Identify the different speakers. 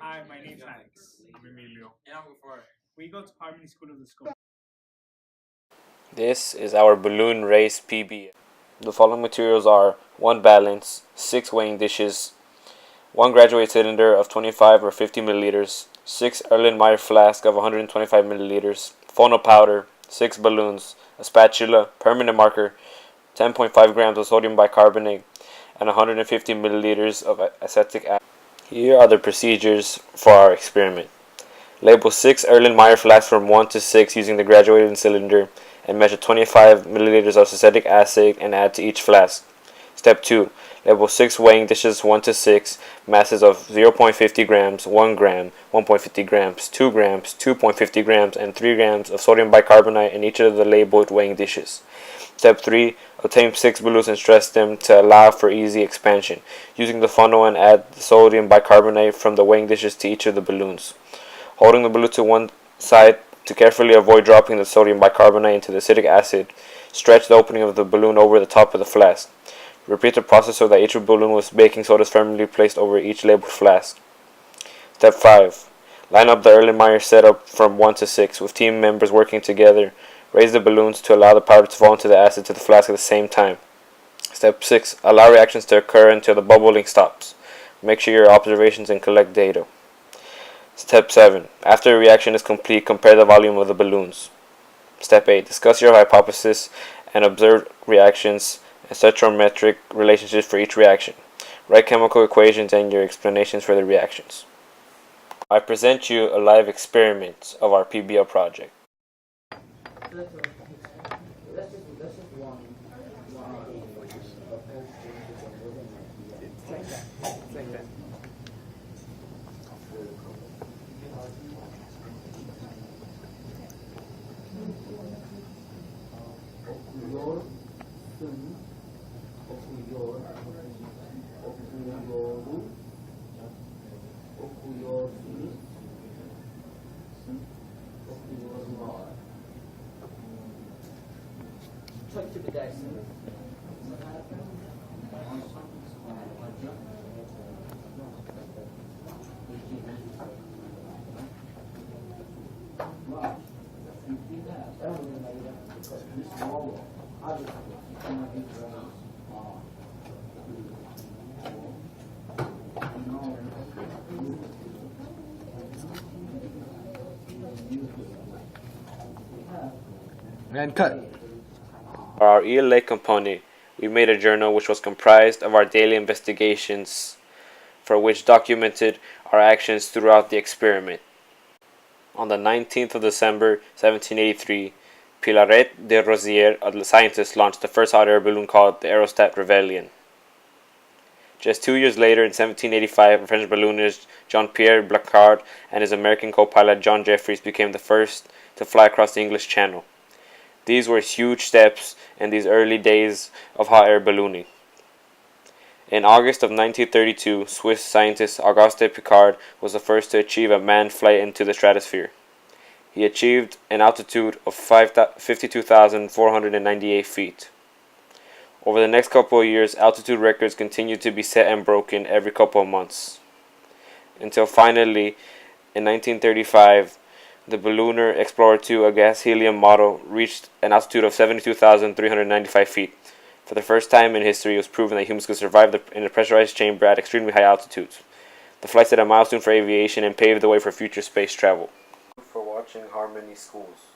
Speaker 1: Hi, my name's Alex. I'm Emilio. And I'm Gafar. We go to Harmony School of the Scope.
Speaker 2: This is our balloon race PBL. The following materials are 1 balance, 6 weighing dishes, 1 graduate cylinder of 25 or 50 milliliters, 6 Erlenmeyer flask of 125 milliliters, phono powder, 6 balloons, a spatula, permanent marker, 10.5 grams of sodium bicarbonate, and 150 milliliters of acetic acid. Here are the procedures for our experiment. Label 6 Erlenmeyer flasks from 1 to 6 using the graduated cylinder and measure 25 milliliters of acetic acid and add to each flask. Step 2. Label 6 weighing dishes 1 to 6, masses of 0.50 grams, 1 gram, 1.50 grams, 2 grams, 2.50 grams, and 3 grams of sodium bicarbonate in each of the labeled weighing dishes. Step 3. Obtain 6 balloons and stress them to allow for easy expansion. Using the funnel and add the sodium bicarbonate from the weighing dishes to each of the balloons. Holding the balloon to one side to carefully avoid dropping the sodium bicarbonate into the acetic acid, stretch the opening of the balloon over the top of the flask. Repeat the process so that each balloon with baking soda is firmly placed over each labeled flask. Step 5. Line up the Erlenmeyer setup from 1 to 6 with team members working together. Raise the balloons to allow the powder to fall into the acid to the flask at the same time. Step 6. Allow reactions to occur until the bubbling stops. Make sure your observations and collect data. Step 7. After a reaction is complete, compare the volume of the balloons. Step 8. Discuss your hypothesis and observe reactions and stoichiometric relationships for each reaction. Write chemical equations and your explanations for the reactions. I present you a live experiment of our PBL project.
Speaker 3: And cut.
Speaker 2: For our ELA component, we made a journal which was comprised of our daily investigations, for which documented our actions throughout the experiment. On the 19th of December 1783, Pilaret de Rosière, a scientist, launched the first hot air balloon called the Aerostat Rebellion. Just 2 years later, in 1785, French balloonist Jean-Pierre Blacard and his American co-pilot John Jeffries became the first to fly across the English Channel. These were huge steps in these early days of hot air ballooning. In August of 1932, Swiss scientist Auguste Piccard was the first to achieve a manned flight into the stratosphere. He achieved an altitude of 52,498 feet. Over the next couple of years, altitude records continued to be set and broken every couple of months. Until finally, in 1935, the Ballooner Explorer 2, a gas helium model, reached an altitude of 72,395 feet. For the first time in history, it was proven that humans could survive in a pressurized chamber at extremely high altitudes. The flight set a milestone for aviation and paved the way for future space travel. For watching Harmony Schools.